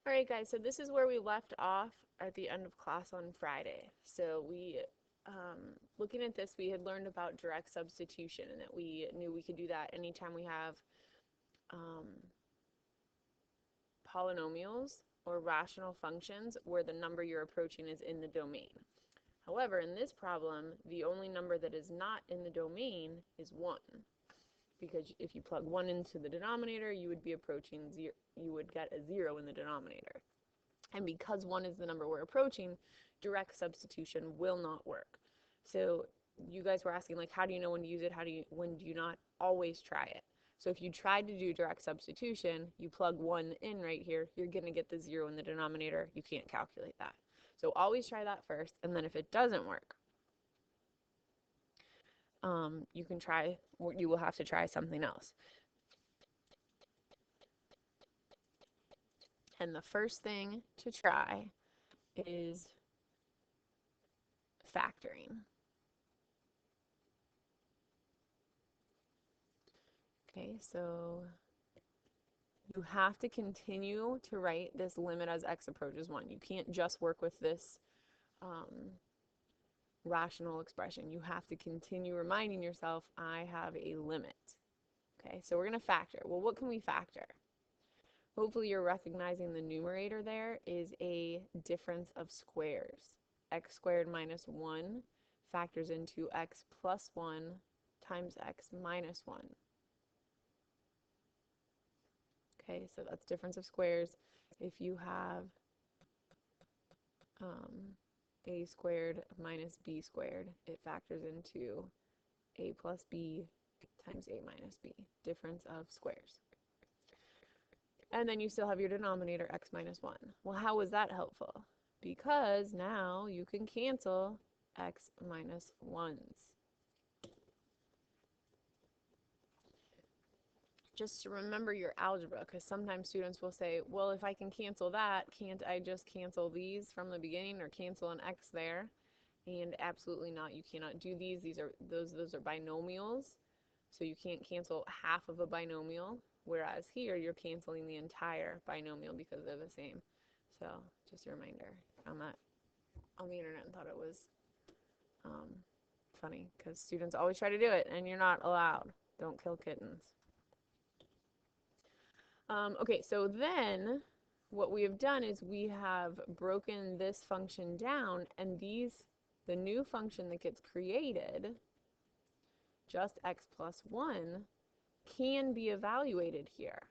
All right, guys, so this is where we left off at the end of class on Friday. So looking at this, we had learned about direct substitution and that we knew we could do that anytime we have um, polynomials or rational functions where the number you're approaching is in the domain. However, in this problem, the only number that is not in the domain is 1, because if you plug 1 into the denominator, you would be approaching 0, you would get a 0 in the denominator. And because 1 is the number we're approaching, direct substitution will not work. So you guys were asking, like, how do you know when to use it? When do you not? Always try it. So if you tried to do direct substitution, you plug 1 in right here, you're going to get the 0 in the denominator. You can't calculate that. So always try that first, and then if it doesn't work, you will have to try something else. And the first thing to try is factoring. Okay, so you have to continue to write this limit as x approaches 1. You can't just work with this rational expression. You have to continue reminding yourself, I have a limit. Okay, so we're going to factor. Well, what can we factor? Hopefully you're recognizing the numerator there is a difference of squares. X squared minus 1 factors into x plus 1 times x minus 1. Okay, so that's difference of squares. If you have a squared minus b squared, it factors into a plus b times a minus b, difference of squares. And then you still have your denominator, x minus 1. Well, how was that helpful? Because now you can cancel x minus 1s. Just to remember your algebra, because sometimes students will say, well, if I can cancel that, can't I just cancel these from the beginning or cancel an x there? And absolutely not. You cannot do these. Those are binomials. So you can't cancel half of a binomial, whereas here you're canceling the entire binomial because they're the same. So just a reminder. I found that on the internet and thought it was um, funny because students always try to do it and you're not allowed. Don't kill kittens. Okay, so then what we have done is we have broken this function down, and the new function that gets created, just x plus 1, can be evaluated here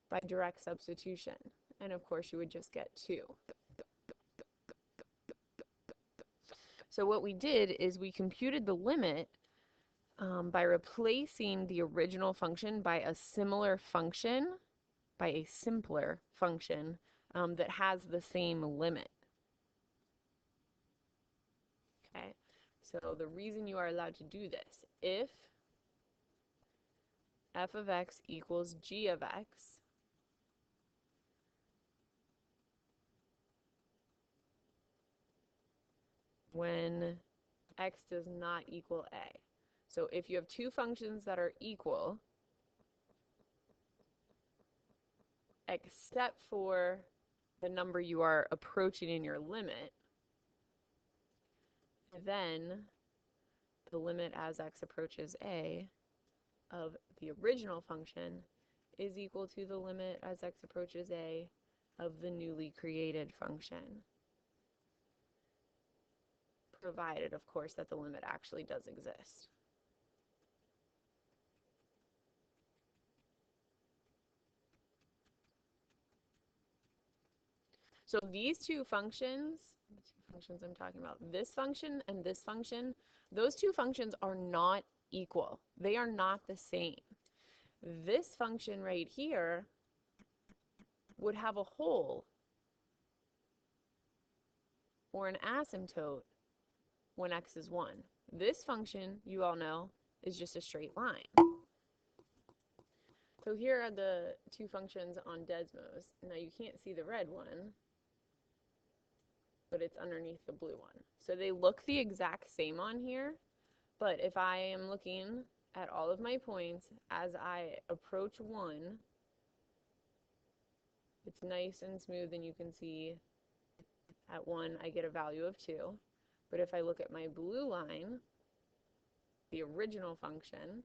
by direct substitution. And of course, you would just get 2. So what we did is we computed the limit by replacing the original function by a similar function, by a simpler function that has the same limit. Okay, so the reason you are allowed to do this, if f of x equals g of x, when x does not equal a. So if you have two functions that are equal, except for the number you are approaching in your limit, then the limit as x approaches a of the original function is equal to the limit as x approaches a of the newly created function, provided, of course, that the limit actually does exist. So these two functions, the two functions I'm talking about, this function and this function, those two functions are not equal. They are not the same. This function right here would have a hole or an asymptote when x is 1. This function, you all know, is just a straight line. So here are the two functions on Desmos. Now you can't see the red one, but it's underneath the blue one. So they look the exact same on here, but if I am looking at all of my points as I approach 1, It's nice and smooth, and you can see at 1 I get a value of 2. But if I look at my blue line, the original function,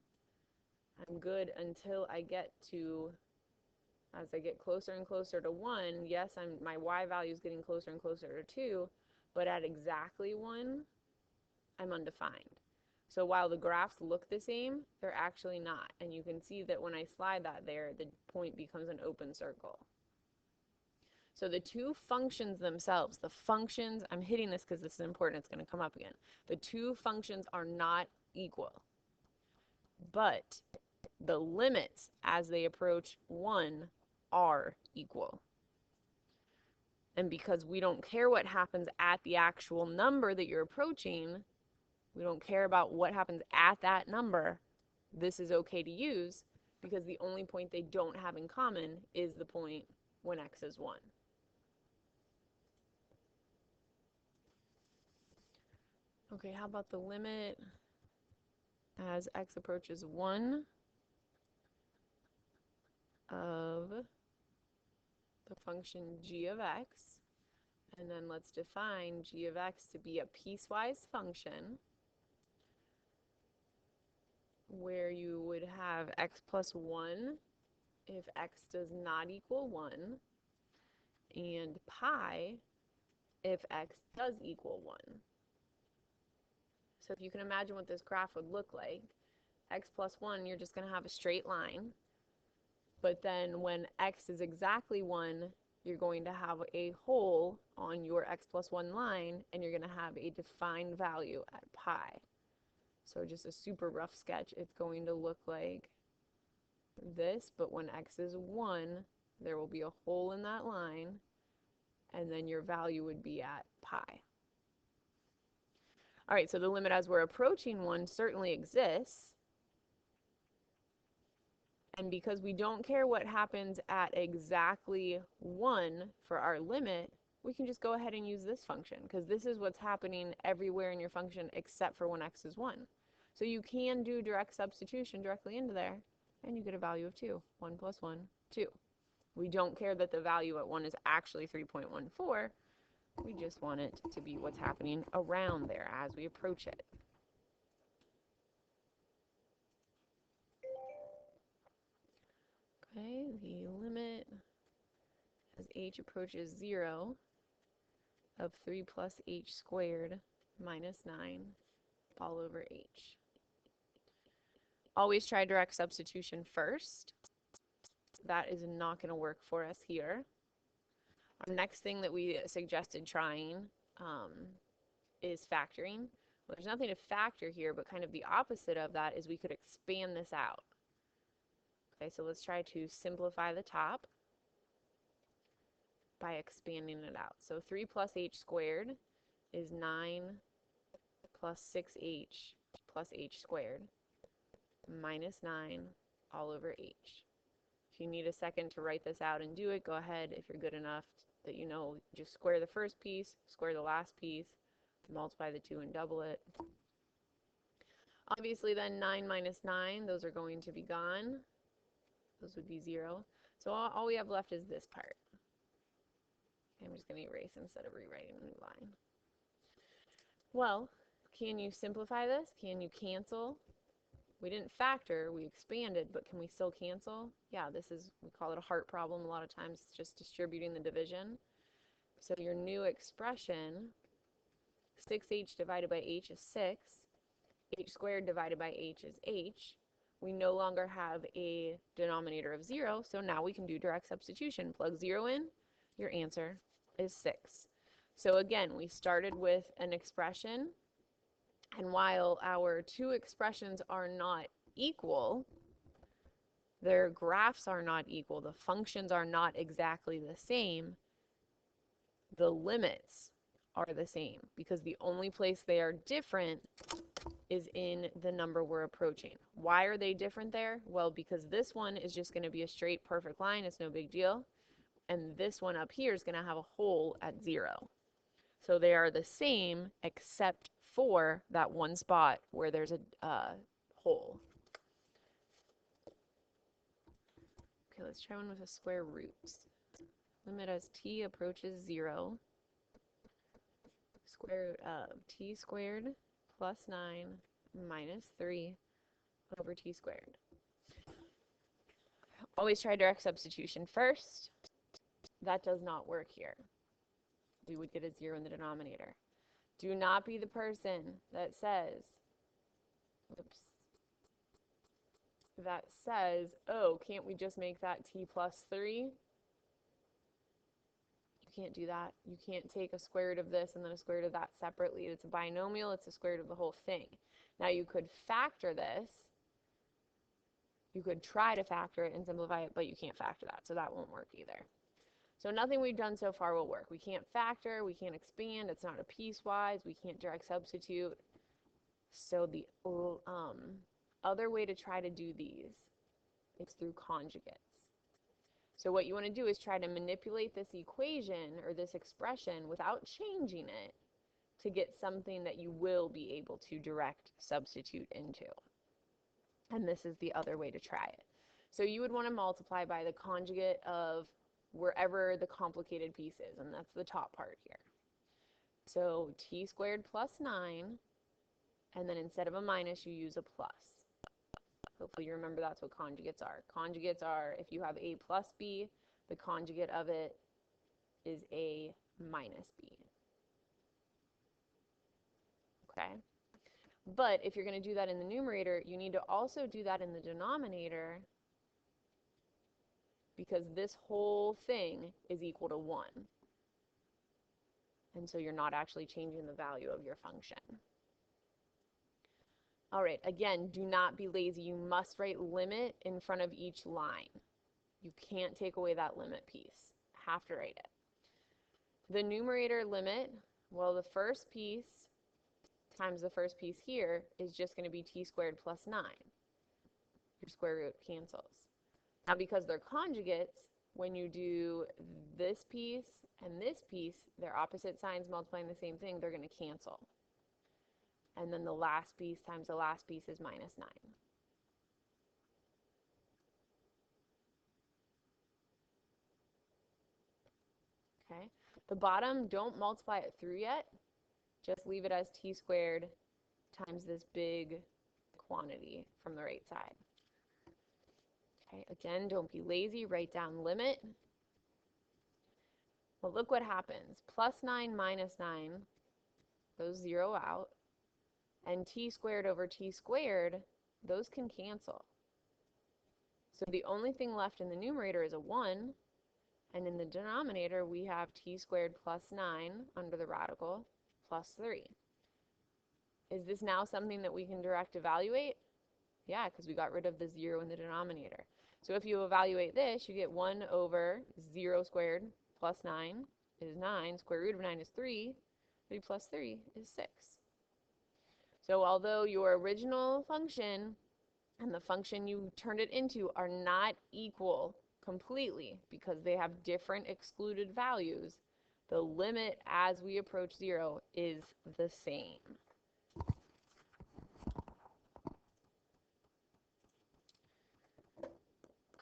I'm good until I get to, as I get closer and closer to 1, yes, my y value is getting closer and closer to 2, but at exactly 1, I'm undefined. So while the graphs look the same, they're actually not. And you can see that when I slide that there, the point becomes an open circle. So the two functions themselves, the functions, I'm hitting this because this is important, it's going to come up again. The two functions are not equal. But the limits as they approach 1 are equal. And because we don't care what happens at the actual number that you're approaching, we don't care about what happens at that number, this is okay to use because the only point they don't have in common is the point when x is 1. Okay, how about the limit as x approaches 1 of the function g of x, and then let's define g of x to be a piecewise function where you would have x plus 1 if x does not equal 1, and pi if x does equal 1. So if you can imagine what this graph would look like, x plus 1, you're just going to have a straight line. But then when x is exactly 1, you're going to have a hole on your x plus 1 line, and you're going to have a defined value at pi. So just a super rough sketch, it's going to look like this, but when x is 1, there will be a hole in that line, and then your value would be at pi. All right, so the limit as we're approaching 1 certainly exists. And because we don't care what happens at exactly 1 for our limit, we can just go ahead and use this function, because this is what's happening everywhere in your function except for when x is 1. So you can do direct substitution directly into there, and you get a value of 2. 1 plus 1, 2. We don't care that the value at 1 is actually 3.14. We just want it to be what's happening around there as we approach it. Okay, the limit as h approaches 0 of 3 plus h squared minus 9 all over h. Always try direct substitution first. That is not going to work for us here. Our next thing that we suggested trying is factoring. Well, there's nothing to factor here, but kind of the opposite of that is we could expand this out. Okay, so let's try to simplify the top by expanding it out. So 3 plus h squared is 9 plus 6h plus h squared minus 9 all over h. If you need a second to write this out and do it, go ahead. If you're good enough that you know, just square the first piece, square the last piece, multiply the 2 and double it. Obviously then 9 minus 9, those are going to be gone. Those would be 0. So all we have left is this part. Okay, I'm just going to erase instead of rewriting a new line. Well, can you simplify this? Can you cancel? We didn't factor, we expanded, but can we still cancel? Yeah, this is, we call it a heart problem. A lot of times it's just distributing the division. So your new expression, 6h divided by h is 6. H squared divided by h is h. We no longer have a denominator of 0, so now we can do direct substitution. Plug 0 in, your answer is 6. So again, we started with an expression, and while our two expressions are not equal, their graphs are not equal, the functions are not exactly the same, the limits are the same, because the only place they are different is in the number we're approaching. Why are they different there? Well, because this one is just going to be a straight perfect line, it's no big deal, and this one up here is going to have a hole at 0. So they are the same except for that one spot where there's a hole. Okay, let's try one with a square root. limit as t approaches 0, square root of t squared plus 9 minus 3 over t squared. Always try direct substitution first. That does not work here. We would get a 0 in the denominator. Do not be the person that says, oh, can't we just make that t plus 3? You can't do that. You can't take a square root of this and then a square root of that separately. It's a binomial. It's a square root of the whole thing. Now you could factor this. You could try to factor it and simplify it, but you can't factor that, so that won't work either. So nothing we've done so far will work. We can't factor, we can't expand, it's not a piecewise, we can't direct substitute. So the other way to try to do these is through conjugates. So what you want to do is try to manipulate this equation or this expression without changing it to get something that you will be able to direct substitute into. And this is the other way to try it. So you would want to multiply by the conjugate of wherever the complicated piece is, and that's the top part here. So t squared plus 9, and then instead of a minus, you use a plus. Hopefully you remember that's what conjugates are. Conjugates are, if you have a plus b, the conjugate of it is a minus b. Okay? But if you're going to do that in the numerator, you need to also do that in the denominator, because this whole thing is equal to 1. And so you're not actually changing the value of your function. All right, again, do not be lazy. You must write limit in front of each line. You can't take away that limit piece. Have to write it. The numerator limit, well, the first piece times the first piece here is just going to be t squared plus 9. Your square root cancels. Now, because they're conjugates, when you do this piece and this piece, they're opposite signs multiplying the same thing, they're going to cancel. And then the last piece times the last piece is minus 9. Okay? The bottom, don't multiply it through yet. Just leave it as t squared times this big quantity from the right side. Okay, again, don't be lazy. Write down limit. Well, look what happens. Plus 9 minus 9, those zero out. And t squared over t squared, those can cancel. So the only thing left in the numerator is a 1. And in the denominator, we have t squared plus 9 under the radical plus 3. Is this now something that we can direct evaluate? Yeah, because we got rid of the 0 in the denominator. So if you evaluate this, you get 1 over 0 squared plus 9 is 9. Square root of 9 is 3. 3 plus 3 is 6. So although your original function and the function you turned it into are not equal completely because they have different excluded values, the limit as we approach 0 is the same.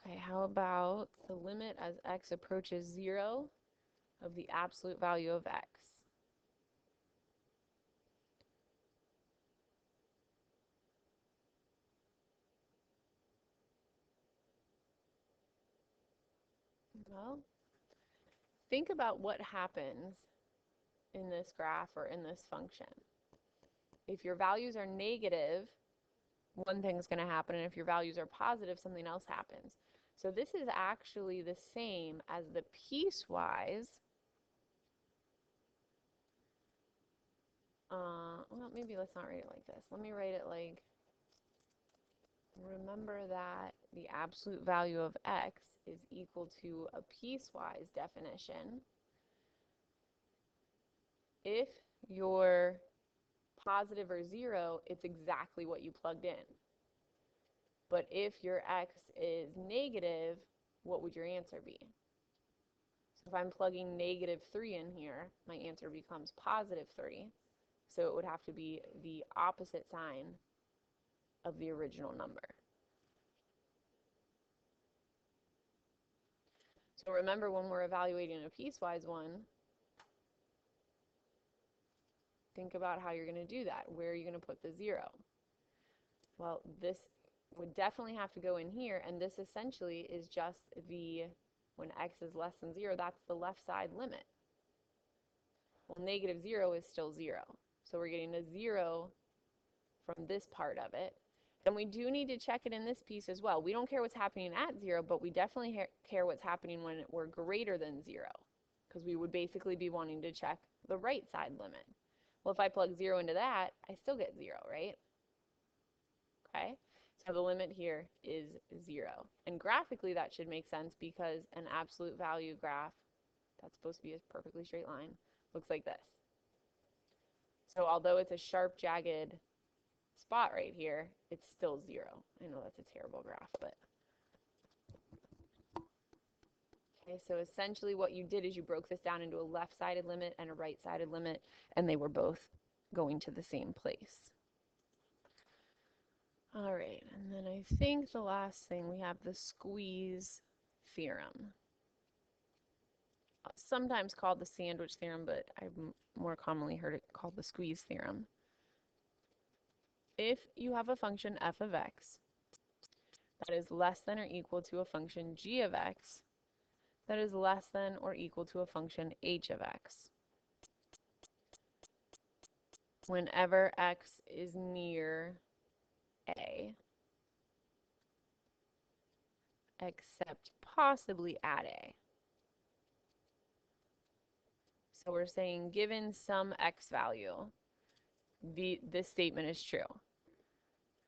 Okay, how about the limit as x approaches 0 of the absolute value of x? Well, think about what happens in this graph or in this function. If your values are negative, one thing's going to happen, and if your values are positive, something else happens. So this is actually the same as the piecewise. Well, maybe let's not write it like this. Let me write it like, remember that the absolute value of x is equal to a piecewise definition. If you're positive or 0, it's exactly what you plugged in. But if your x is negative, what would your answer be? So if I'm plugging negative 3 in here, my answer becomes positive 3. So it would have to be the opposite sign of the original number. So remember, when we're evaluating a piecewise one, think about how you're going to do that. Where are you going to put the 0? Well, this would definitely have to go in here, and this essentially is just the, when x is less than 0, that's the left side limit. Well, negative 0 is still 0. So we're getting a 0 from this part of it. And we do need to check it in this piece as well. We don't care what's happening at 0, but we definitely care what's happening when we're greater than 0, because we would basically be wanting to check the right side limit. Well, if I plug 0 into that, I still get 0, right? Okay, so the limit here is 0. And graphically, that should make sense, because an absolute value graph, that's supposed to be a perfectly straight line, looks like this. So although it's a sharp, jagged spot right here, it's still 0. I know that's a terrible graph, but okay, so essentially what you did is you broke this down into a left-sided limit and a right-sided limit, and they were both going to the same place. All right, and then I think the last thing, we have the squeeze theorem. Sometimes called the sandwich theorem, but I've more commonly heard it called the squeeze theorem. If you have a function f of x that is less than or equal to a function g of x that is less than or equal to a function h of x, whenever x is near a, except possibly at a. So we're saying given some x value, this statement is true.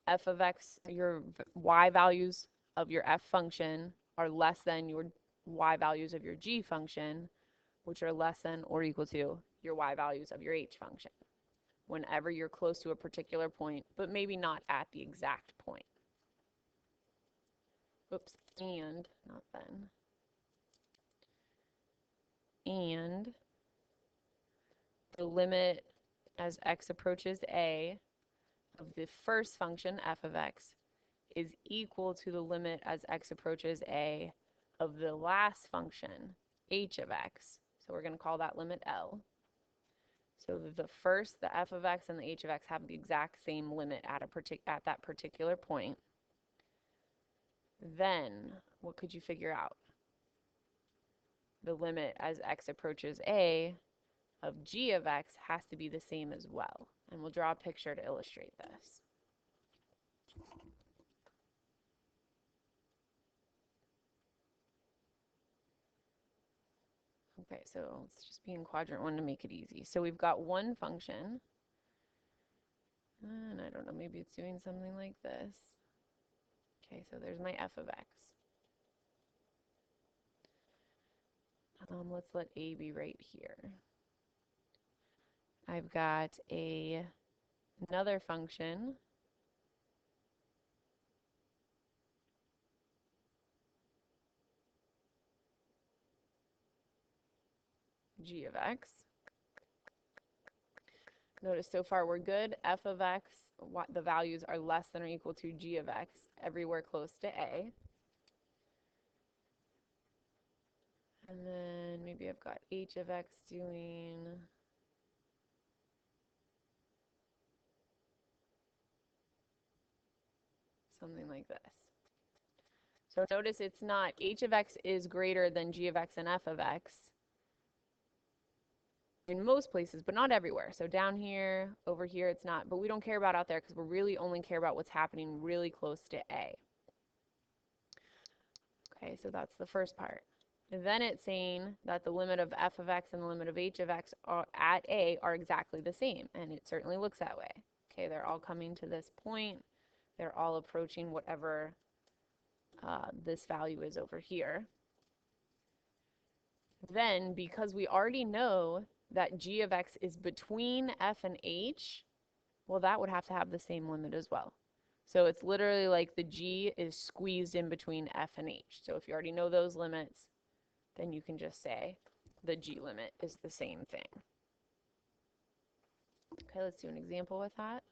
F of x, your y values of your f function are less than your y values of your g function, which are less than or equal to your y values of your h function, whenever you're close to a particular point, but maybe not at the exact point. Oops, and, not then. And the limit as x approaches a of the first function, f of x, is equal to the limit as x approaches a of the last function, h of x. So we're going to call that limit L. So the first, the f of x and the h of x have the exact same limit at that particular point. Then, what could you figure out? The limit as x approaches a of g of x has to be the same as well. And we'll draw a picture to illustrate this. Okay, so let's just be in quadrant 1 to make it easy. So we've got one function, and I don't know, maybe it's doing something like this. Okay, so there's my f of x. Let's let a be right here. I've got another function, g of x. Notice so far we're good. F of x, the values are less than or equal to g of x everywhere close to a. And then maybe I've got h of x doing something like this. So notice it's not, h of x is greater than g of x and f of x in most places, but not everywhere. So down here, over here, it's not, but we don't care about out there because we really only care about what's happening really close to a. Okay, so that's the first part. Then it's saying that the limit of f of x and the limit of h of x at a are exactly the same, and it certainly looks that way. Okay, they're all coming to this point. They're all approaching whatever this value is over here. Then, because we already know that g of x is between f and h, well, that would have to have the same limit as well. So it's literally like the g is squeezed in between f and h. So if you already know those limits, then you can just say the g limit is the same thing. Okay, let's do an example with that.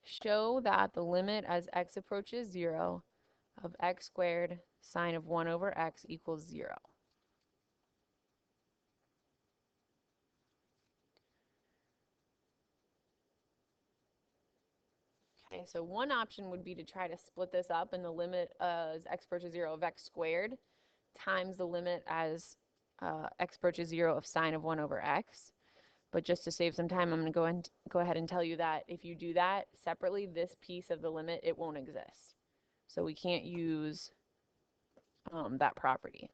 Show that the limit as x approaches 0 of x squared sine of 1 over x equals 0. Okay, so one option would be to try to split this up, and the limit as x approaches 0 of x squared times the limit as x approaches 0 of sine of 1 over x. But just to save some time, I'm going to go ahead and tell you that if you do that separately, this piece of the limit, it won't exist. So we can't use that property.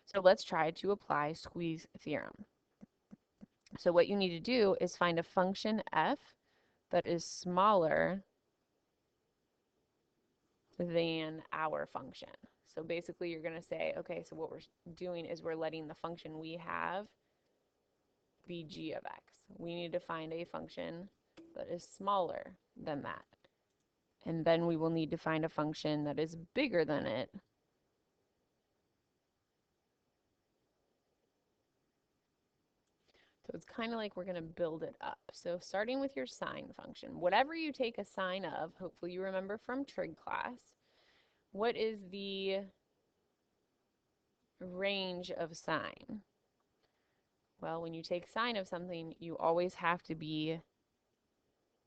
So let's try to apply squeeze theorem. So what you need to do is find a function f that is smaller than our function. So basically you're going to say, okay, so what we're doing is we're letting the function we have be g of x. We need to find a function that is smaller than that. And then we will need to find a function that is bigger than it. So it's kind of like we're going to build it up. So starting with your sine function, whatever you take a sine of, hopefully you remember from trig class, what is the range of sine? Well, when you take sine of something, you always have to be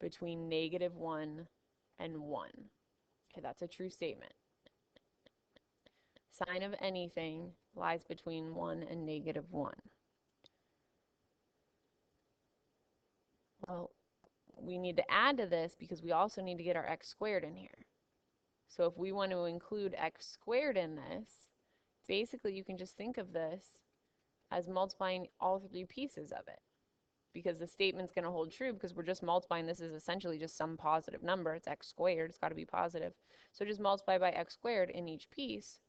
between -1 and 1. Okay, that's a true statement. Sine of anything lies between 1 and -1. Well, we need to add to this because we also need to get our x squared in here. So if we want to include x squared in this, basically you can just think of this as multiplying all three pieces of it, because the statement's going to hold true because we're just multiplying. This is essentially just some positive number. It's x squared. It's got to be positive. So just multiply by x squared in each piece,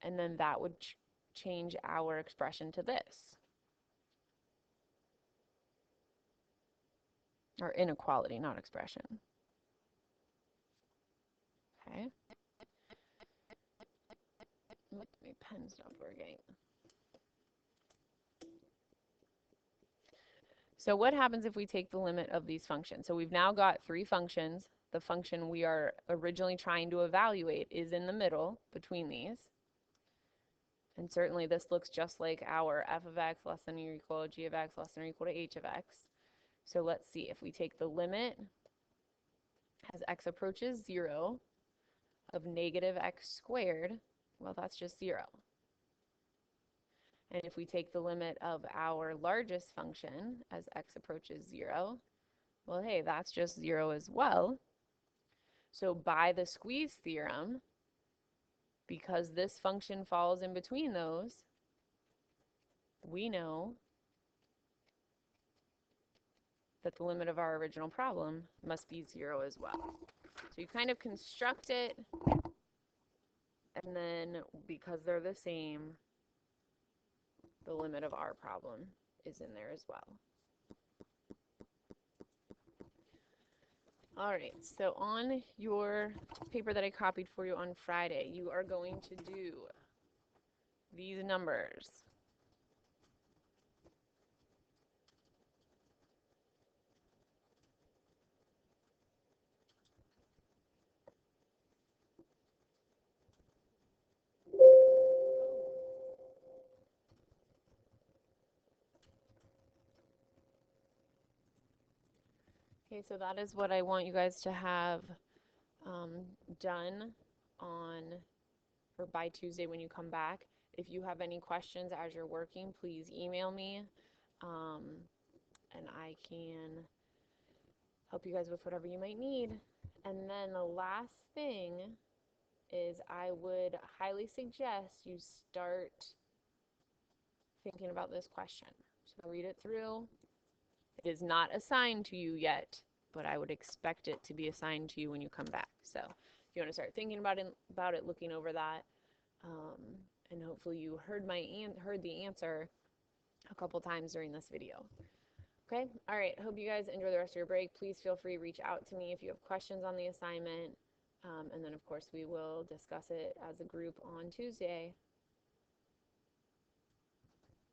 and then that would change our expression to this. Or inequality, not expression. Okay. My pen stopped working. So what happens if we take the limit of these functions? So we've now got three functions. The function we are originally trying to evaluate is in the middle between these. And certainly this looks just like our f of x less than or equal to g of x less than or equal to h of x. So let's see, if we take the limit as x approaches 0 of -x squared, well, that's just 0. And if we take the limit of our largest function as x approaches 0, well, hey, that's just 0 as well. So by the squeeze theorem, because this function falls in between those, we know that the limit of our original problem must be 0 as well. So you kind of construct it, and then because they're the same, the limit of our problem is in there as well. All right, so on your paper that I copied for you on Friday, you are going to do these numbers. Okay, so that is what I want you guys to have done on or by Tuesday when you come back. If you have any questions as you're working, please email me, and I can help you guys with whatever you might need. And then the last thing is I would highly suggest you start thinking about this question. So read it through. It is not assigned to you yet, but I would expect it to be assigned to you when you come back. So if you want to start thinking about it, looking over that, and hopefully you heard the answer a couple times during this video. Okay, all right, hope you guys enjoy the rest of your break. Please feel free to reach out to me if you have questions on the assignment, and then of course we will discuss it as a group on Tuesday.